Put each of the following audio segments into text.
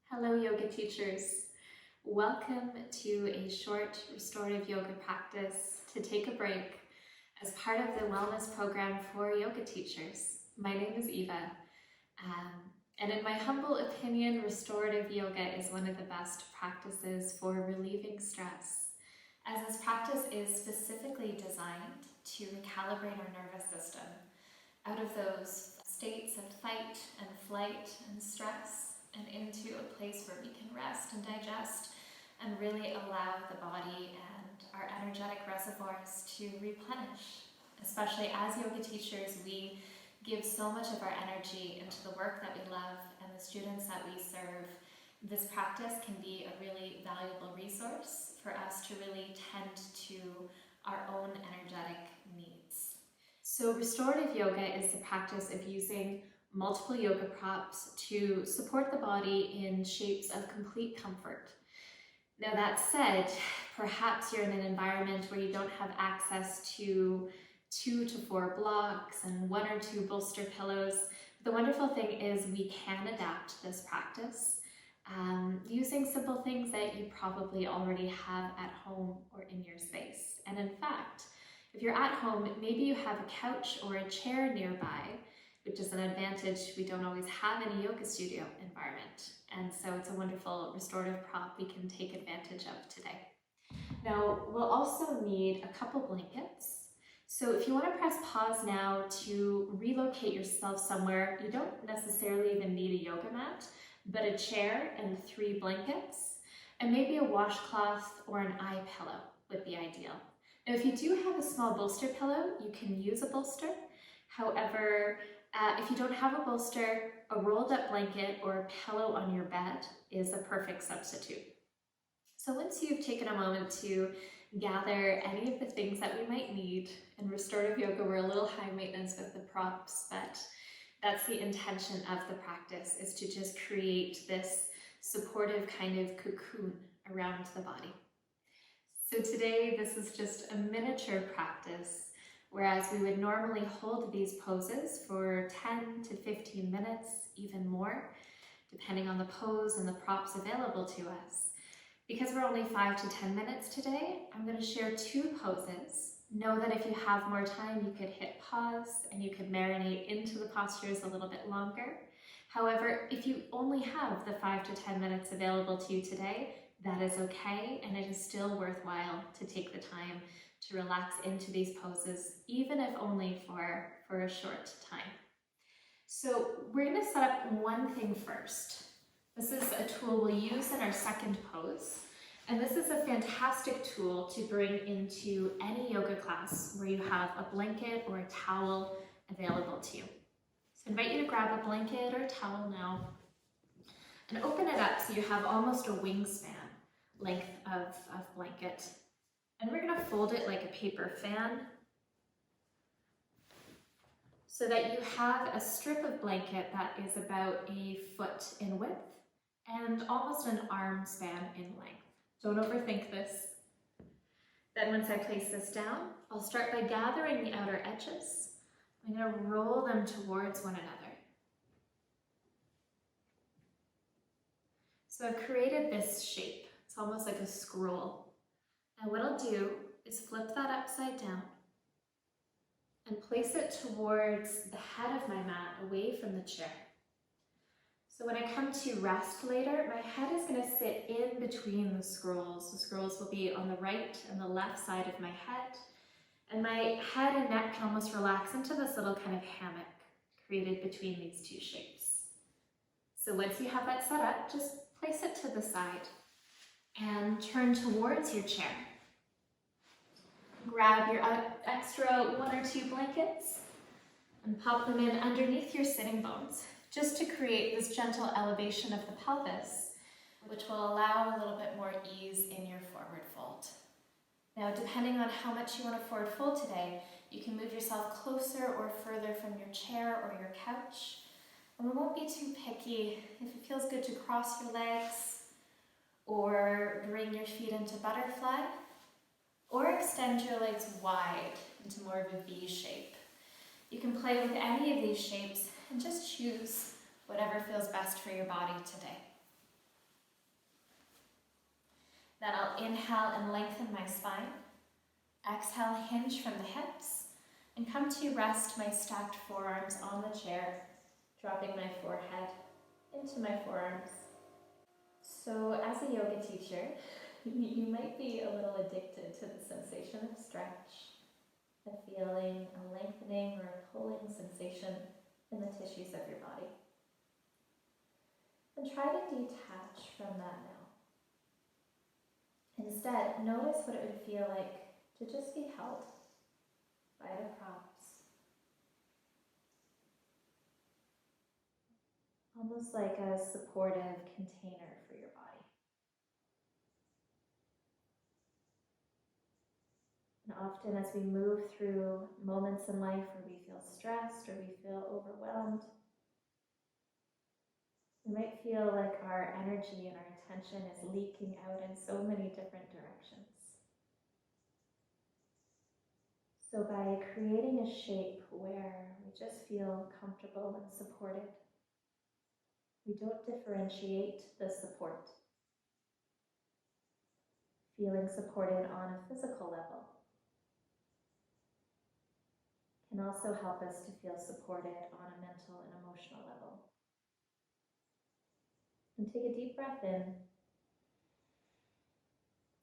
Hello, yoga teachers. Welcome to a short restorative yoga practice to take a break as part of the wellness program for yoga teachers. My name is Eva, and in my humble opinion, restorative yoga is one of the best practices for relieving stress, as this practice is specifically designed to recalibrate our nervous system out of those states of fight and flight and stress and into a place where we can rest and digest and really allow the body and our energetic reservoirs to replenish. Especially as yoga teachers, we give so much of our energy into the work that we love and the students that we serve. This practice can be a really valuable resource for us to really tend to our own energetic needs. So restorative yoga is the practice of using multiple yoga props to support the body in shapes of complete comfort. Now that said, perhaps you're in an environment where you don't have access to 2 to 4 blocks and 1 or 2 bolster pillows. The wonderful thing is we can adapt this practice using simple things that you probably already have at home or in your space. And in fact, if you're at home, maybe you have a couch or a chair nearby, which is an advantage we don't always have in a yoga studio environment. And so it's a wonderful restorative prop we can take advantage of today. Now, we'll also need a couple blankets. So if you want to press pause now to relocate yourself somewhere, you don't necessarily even need a yoga mat, but a chair and 3 blankets, and maybe a washcloth or an eye pillow would be ideal. Now, if you do have a small bolster pillow, you can use a bolster. However, if you don't have a bolster, a rolled up blanket or a pillow on your bed is a perfect substitute. So once you've taken a moment to gather any of the things that we might need, in restorative yoga we're a little high maintenance with the props, but that's the intention of the practice, is to just create this supportive kind of cocoon around the body. So today this is just a miniature practice. Whereas we would normally hold these poses for 10 to 15 minutes, even more, depending on the pose and the props available to us. Because we're only 5 to 10 minutes today, I'm going to share 2 poses. Know that if you have more time, you could hit pause and you could marinate into the postures a little bit longer. However, if you only have the 5 to 10 minutes available to you today, that is okay, and it is still worthwhile to take the time to relax into these poses, even if only for a short time. So we're going to set up one thing first. This is a tool we'll use in our second pose, and this is a fantastic tool to bring into any yoga class where you have a blanket or a towel available to you. So I invite you to grab a blanket or a towel now and open it up so you have almost a wingspan length of blanket. And we're going to fold it like a paper fan so that you have a strip of blanket that is about a foot in width and almost an arm span in length. Don't overthink this. Then once I place this down, I'll start by gathering the outer edges. I'm going to roll them towards one another. So I've created this shape. It's almost like a scroll. Now what I'll do is flip that upside down and place it towards the head of my mat, away from the chair. So when I come to rest later, my head is going to sit in between the scrolls. The scrolls will be on the right and the left side of my head, and my head and neck can almost relax into this little kind of hammock created between these 2 shapes. So once you have that set up, just place it to the side and turn towards your chair. Grab your extra 1 or 2 blankets and pop them in underneath your sitting bones, just to create this gentle elevation of the pelvis, which will allow a little bit more ease in your forward fold. Now, depending on how much you want to forward fold today, you can move yourself closer or further from your chair or your couch. And we won't be too picky. If it feels good to cross your legs, or bring your feet into butterfly, or extend your legs wide into more of a V shape. You can play with any of these shapes and just choose whatever feels best for your body today. Then I'll inhale and lengthen my spine. Exhale, hinge from the hips, and come to rest my stacked forearms on the chair, dropping my forehead into my forearms. So as a yoga teacher, you might be a little addicted to the sensation of stretch, a feeling, a lengthening or a pulling sensation in the tissues of your body. And try to detach from that now. Instead, notice what it would feel like to just be held by the props. Almost like a supportive container for your body. And often as we move through moments in life where we feel stressed or we feel overwhelmed, we might feel like our energy and our attention is leaking out in so many different directions. So by creating a shape where we just feel comfortable and supported, we don't differentiate the support. Feeling supported on a physical level can also help us to feel supported on a mental and emotional level. And take a deep breath in.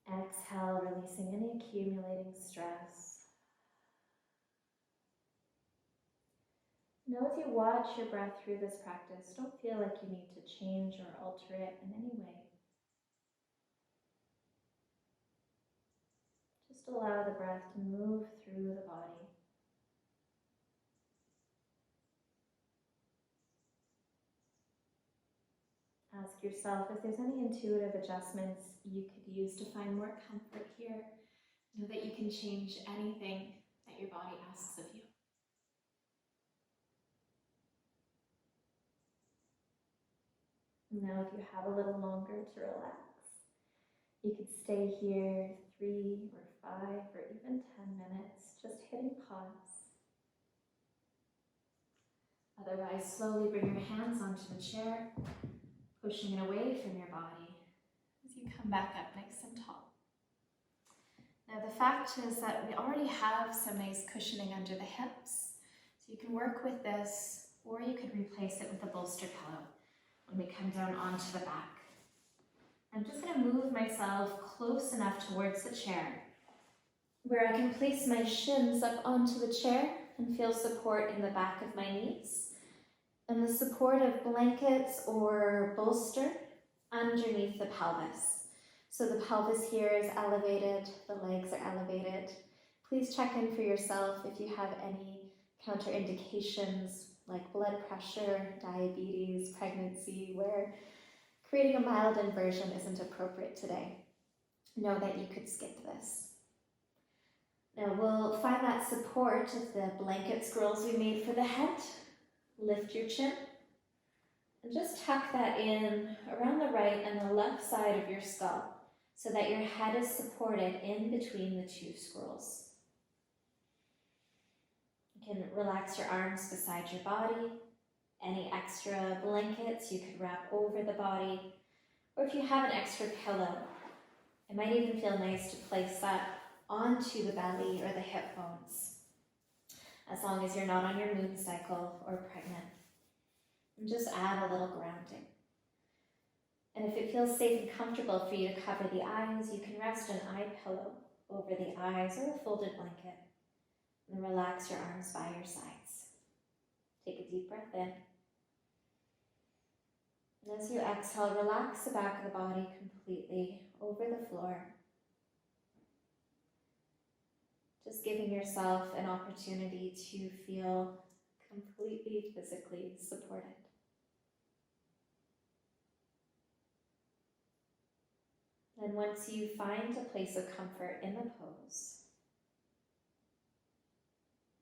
Exhale, releasing any accumulating stress. Now as you watch your breath through this practice, don't feel like you need to change or alter it in any way. Just allow the breath to move through the body. Ask yourself if there's any intuitive adjustments you could use to find more comfort here. Know that you can change anything that your body asks of you. Now if you have a little longer to relax, you could stay here 3 or 5 or even 10 minutes, just hitting pause. Otherwise, slowly bring your hands onto the chair, pushing it away from your body as you come back up nice and tall. Now the fact is that we already have some nice cushioning under the hips, so you can work with this, or you could replace it with a bolster pillow when we come down onto the back. I'm just going to move myself close enough towards the chair where I can place my shins up onto the chair and feel support in the back of my knees, and the support of blankets or bolster underneath the pelvis. So the pelvis here is elevated, the legs are elevated. Please check in for yourself if you have any counterindications like blood pressure, diabetes, pregnancy, where creating a mild inversion isn't appropriate today. Know that you could skip this. Now we'll find that support of the blanket scrolls we made for the head. Lift your chin and just tuck that in around the right and the left side of your skull so that your head is supported in between the two scrolls. You can relax your arms beside your body. Any extra blankets you could wrap over the body, or if you have an extra pillow, it might even feel nice to place that onto the belly or the hip bones, as long as you're not on your moon cycle or pregnant. And just add a little grounding. And if it feels safe and comfortable for you to cover the eyes, you can rest an eye pillow over the eyes or a folded blanket, and relax your arms by your sides. Take a deep breath in. And as you exhale, relax the back of the body completely over the floor. Just giving yourself an opportunity to feel completely physically supported. Then once you find a place of comfort in the pose,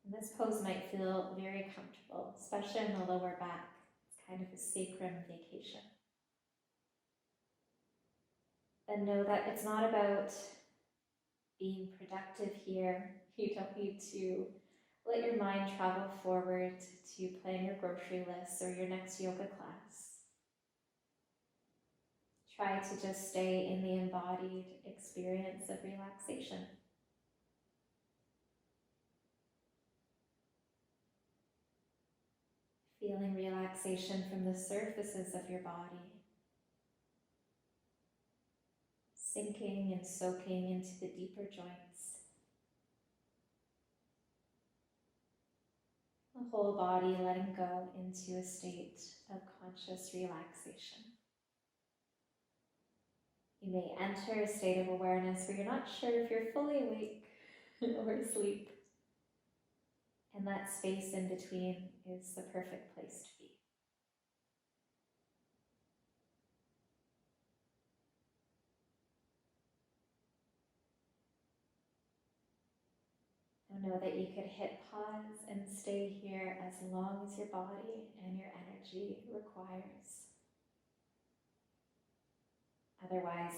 and this pose might feel very comfortable, especially in the lower back. It's kind of a sacrum vacation. And know that it's not about being productive here. You don't need to let your mind travel forward to plan your grocery list or your next yoga class. Try to just stay in the embodied experience of relaxation. Feeling relaxation from the surfaces of your body, sinking and soaking into the deeper joints. The whole body letting go into a state of conscious relaxation. You may enter a state of awareness where you're not sure if you're fully awake or asleep. And that space in between is the perfect place to be. Now know that you could hit pause and stay here as long as your body and your energy requires. Otherwise,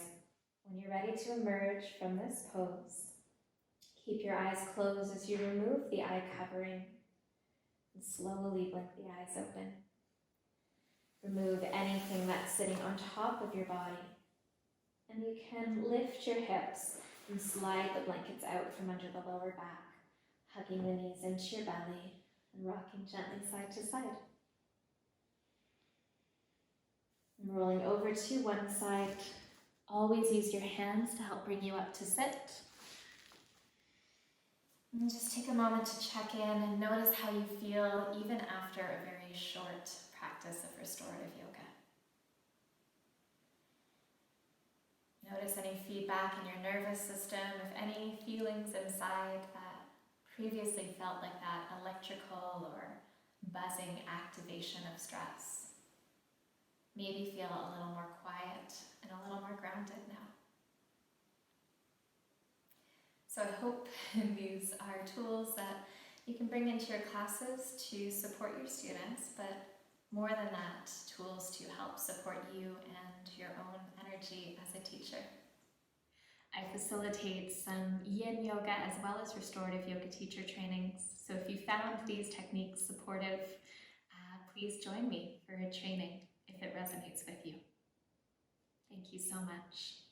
when you're ready to emerge from this pose, keep your eyes closed as you remove the eye covering and slowly blink the eyes open. Remove anything that's sitting on top of your body, and you can lift your hips and slide the blankets out from under the lower back, hugging the knees into your belly and rocking gently side to side. And rolling over to one side. Always use your hands to help bring you up to sit. And just take a moment to check in and notice how you feel even after a very short practice of restorative yoga. Notice any feedback in your nervous system, if any feelings inside that previously felt like that electrical or buzzing activation of stress. Maybe feel a little more quiet and a little more grounded now. So I hope these are tools that you can bring into your classes to support your students, but more than that, tools to help support you and your own energy as a teacher. I facilitate some yin yoga as well as restorative yoga teacher trainings. So if you found these techniques supportive, please join me for a training if it resonates with you. Thank you so much.